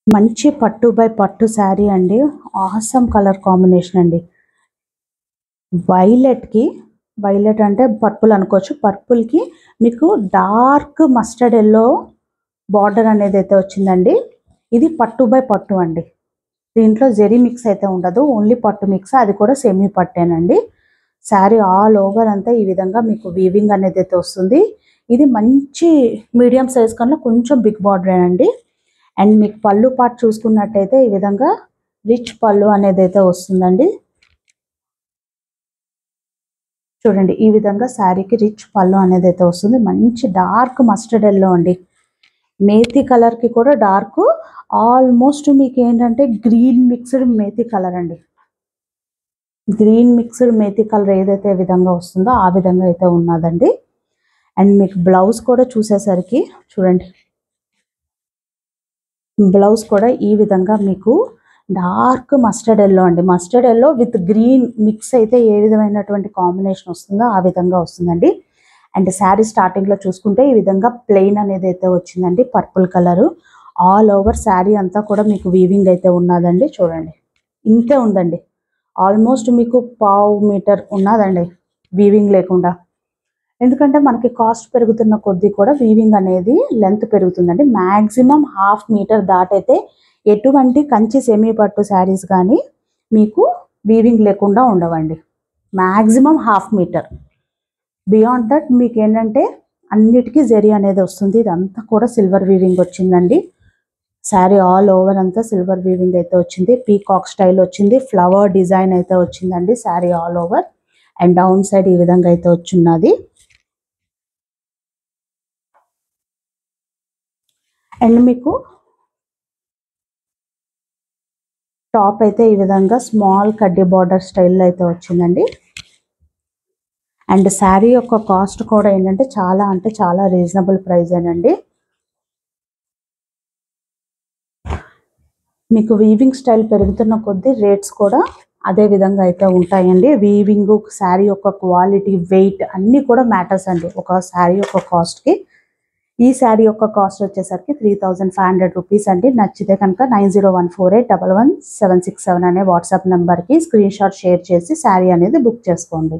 మంచి పట్టు బై పట్టు శారీ అండి. ఆసమ్ కలర్ కాంబినేషన్ అండి. వైలెట్ అంటే పర్పుల్ అనుకోవచ్చు. పర్పుల్కి మీకు డార్క్ మస్టర్డ్ ఎల్లో బార్డర్ అనేది అయితే వచ్చిందండి. ఇది పట్టు బై పట్టు అండి. దీంట్లో జెరీ మిక్స్ అయితే ఉండదు, ఓన్లీ పట్టు మిక్స్, అది కూడా సెమీ పట్టేనండి. శారీ ఆల్ ఓవర్ అంతా ఈ విధంగా మీకు వీవింగ్ అనేది అయితే వస్తుంది. ఇది మంచి మీడియం సైజ్ కన్నా కొంచెం బిగ్ బార్డర్ అండి. అండ్ మీకు పళ్ళు పార్ట్ చూసుకున్నట్టయితే ఈ విధంగా రిచ్ పళ్ళు అనేది అయితే వస్తుందండి. చూడండి, ఈ విధంగా శారీకి రిచ్ పళ్ళు అనేది అయితే వస్తుంది. మంచి డార్క్ మస్టర్డ్ ఎల్లో అండి. మేతి కలర్కి కూడా డార్క్, ఆల్మోస్ట్ మీకు ఏంటంటే గ్రీన్ మిక్స్డ్ మేతి కలర్ అండి. గ్రీన్ మిక్స్డ్ మేతి కలర్ ఏదైతే విధంగా వస్తుందో ఆ విధంగా అయితే ఉన్నదండి. అండ్ మీకు బ్లౌజ్ కూడా చూసేసరికి చూడండి, బ్లౌజ్ కూడా ఈ విధంగా మీకు డార్క్ మస్టర్డ్ ఎల్లో అండి. Mustard yellow with green mix అయితే ఏ విధమైనటువంటి కాంబినేషన్ వస్తుందో ఆ విధంగా వస్తుందండి. అండ్ శారీ స్టార్టింగ్లో చూసుకుంటే ఈ విధంగా ప్లెయిన్ అనేది అయితే వచ్చిందండి. Purple colour all over sari అంతా కూడా మీకు వీవింగ్ అయితే ఉన్నదండి. చూడండి, ఇంతే ఉందండి. ఆల్మోస్ట్ మీకు 1/2 మీటర్ ఉన్నదండి వీవింగ్ లేకుండా. ఎందుకంటే మనకి కాస్ట్ పెరుగుతున్న కొద్దీ కూడా వీవింగ్ అనేది లెంత్ పెరుగుతుందండి. మ్యాక్సిమం 1/2 మీటర్ దాటైతే ఎటువంటి కంచి సెమీ పట్టు శారీస్ కానీ మీకు వీవింగ్ లేకుండా ఉండవండి. Maximum 1/2 metre. బియాండ్ దట్ మీకు ఏంటంటే అన్నిటికీ జరీ అనేది వస్తుంది. ఇదంతా కూడా సిల్వర్ వీవింగ్ వచ్చిందండి. శారీ ఆల్ ఓవర్ అంతా సిల్వర్ వీవింగ్ అయితే వచ్చింది. పీకాక్ స్టైల్ వచ్చింది. ఫ్లవర్ డిజైన్ అయితే వచ్చిందండి sari all over. And down side ఈ విధంగా అయితే వచ్చిన్నది. అండ్ మీకు టాప్ అయితే ఈ విధంగా స్మాల్ కడ్డీ బార్డర్ స్టైల్లో అయితే వచ్చిందండి. అండ్ శారీ యొక్క కాస్ట్ కూడా ఏంటంటే చాలా అంటే చాలా రీజనబుల్ ప్రైజేనండి. మీకు వీవింగ్ స్టైల్ పెరుగుతున్న కొద్దీ రేట్స్ కూడా అదే విధంగా అయితే ఉంటాయండి. వీవింగ్, శారీ యొక్క క్వాలిటీ, వెయిట్ అన్నీ కూడా మ్యాటర్స్ అండి ఒక శారీ యొక్క కాస్ట్కి. ఈ శారీ యొక్క కాస్ట్ వచ్చేసరికి 3500 రూపీస్ అండి. నచ్చితే కనుక 9014811767 అనే వాట్సాప్ నెంబర్కి స్క్రీన్ షాట్ షేర్ చేసి శారీ అనేది బుక్ చేసుకోండి.